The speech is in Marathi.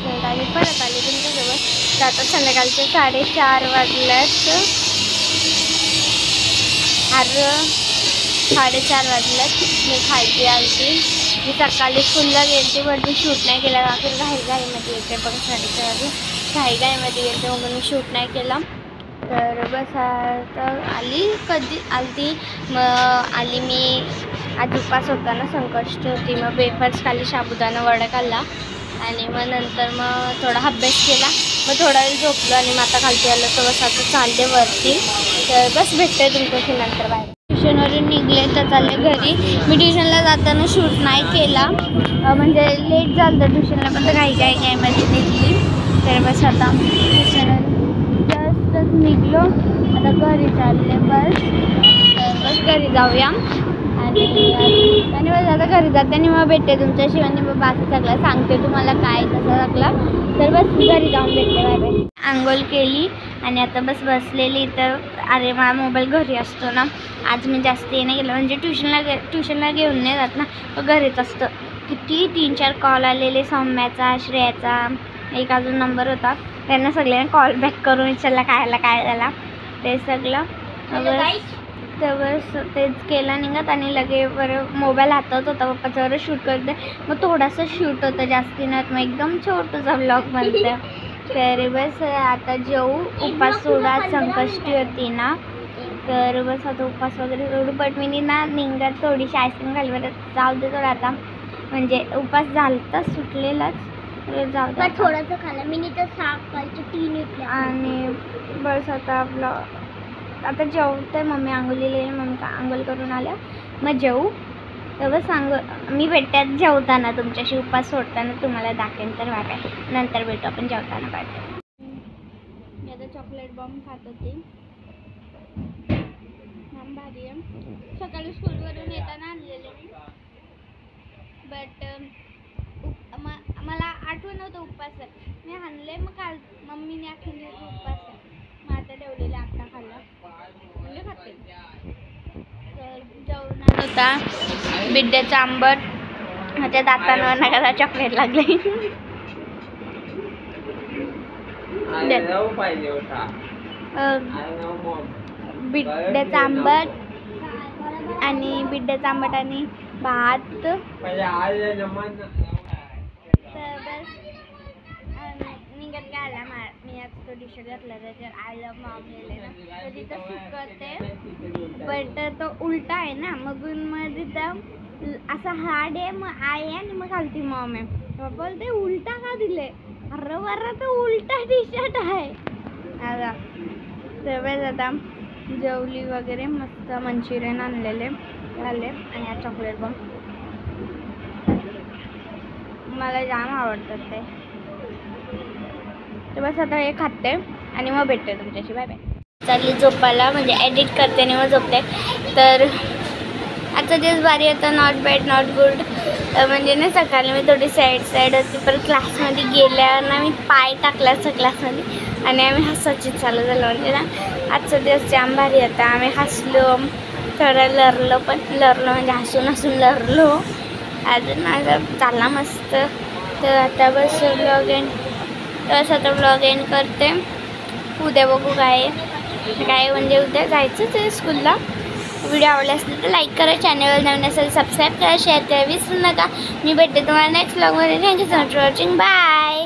बसत आणि परत आले तुमच्यासोबत. आता संध्याकाळचे 4:30 वाजल्यात. 4:30 वाजल्यात. मी खालती आलती. मी सकाळी स्कूलला गेलती पण मी शूट नाही केला. आखिर घाईमध्ये येते बघा 4:30 घाईमध्ये येते म्हणून मी शूट नाही केला. तर बस आता कधी आली मग आली मी. आज उपास होता ना, संकष्टी होती. मग वेफर्स खाल्ली, साबुदाणा वडा खाल्ला आणि मग नंतर मग थोडा अभ्यास केला. मग थोडा वेळ झोपलो आणि मग आता खालती आलं तर बस आता चालले वरती. तर बस भेटते तुमच्याशी नंतर बाहेर. ट्युशनवरून निघले तर चालले घरी. मी ट्युशनला जाताना शूट नाही केला म्हणजे लेट झालं तर ट्युशनला, पण तर घाईमध्ये निघली. तर बस आता ट्युशनवरून जस्टच निघलो. आता घरी चालले बस घरी जाऊया आणि बस आता घरी जाते आणि मग भेटते तुमच्याशी आणि मग बाकी सगळं सांगते तुम्हाला काय कसं लागला. तर बस घरी जाऊन भेटते. Bye bye. आंघोळ केली आणि आता बस बसलेली. तर अरे माझा मोबाईल घरी असतो ना. आज मी जास्त नाही गेलं म्हणजे ट्युशनला घेऊन नाही जात ना, घरीच असतं. किती 3-4 कॉल आलेले, सौम्याचा, श्रेयाचा, एक अजून नंबर होता. त्यांना सगळ्यांना कॉल बॅक करून विचारला काय झाला ते सगळं. बस तेच केलं निघत आणि लगे बरं मोबाईल हातात होता पप्पाच्यावर शूट करते. मग थोडासा शूट होतं, जास्ती नाही मग एकदम छोटासा ब्लॉग बनतं. तर बस आता जेऊ. उपास सोडा, संकष्टी होती ना. तर बस आता उपास वगैरे सोडू. बट मी ना निघत थोडीशी आईस्क्रीम खाली बरं जाऊ दे थोडं आता. म्हणजे उपास झाला सुटलेलाच जाऊ दे थोडंसं खाल्लं मी तर 3 आणि बस आता आपलं आता जेवते. मम्मी आंघोळीला मम्मी आंघोळ करून आल्या मग जेवू. तर बस मी भेटतात जेवताना तुमच्याशी. उपास सोडताना तुम्हाला दाखवेन. तर बाय नंतर भेटू आपण जेवताना. बाय. मी आता चॉकलेट बॉम्ब खात होती. भारी आहे. सकाळी स्कूलवरून येताना आणलेले मी. बट मला आठवण होतं उपास आहे. मी आणले मग काल मम्मीने आखून दिवस उपास आहे. मग आता ठेवलेले आत्ता खाल्लं म्हणजे खाते. तर जेवणात होता बिड्याचा आंबट. माझ्या दातांवर नका चॉकलेट लागले. बिड्याचा आंबट आणि भात. तर बस निघत गायला मी आज तो टी-शर्ट घातला त्याच्यावर आय लव्ह मॉम लिहिलं ना. तर तिथं सुकते बट तो उलटा आहे ना. मग तिथं असा हार्ड आहे मग आय आहे आणि मग खालती मॉम आहे. बाबा ते उलटा का दिले. अरे बरं तो उलटा टी-शर्ट आहे आता. तर बस आता जेवली वगैरे. मस्त मंचुरियन आणलेले खाल्ले आणि आज चॉकलेट बॉम्ब. मला जाम आवडतात ते. तर बस आता हे खाते आणि मग भेटते तुमच्याशी. Bye bye. चालली झोपायला म्हणजे एडिट करते आणि मग झोपते. तर आजचा दिवस भारी होता. Not bad not good. म्हणजे ना सकाळी मी थोडी सॅड होती पण क्लासमध्ये गेल्यावर ना मी पाय टाकला क्लासमध्ये आणि आम्ही हसायची चालू झालं. म्हणजे ना आजचा दिवस जाम भारी होता. आम्ही हसलो थोडं लरलो म्हणजे हसून लरलो. अजून माझा चालला मस्त. तर आता बस ब्लॉग एंड करते. उद्या बघू काय म्हणजे उद्या जायचंच आहे स्कूलला. व्हिडिओ आवडला असेल तर लाईक करा. चॅनलवर नवीन असेल सबस्क्राईब करा. शेअर करा विसरू नका. मी भेटते तुम्हाला नेक्स्ट ब्लॉगमध्ये. Thank you so much for watching. Bye.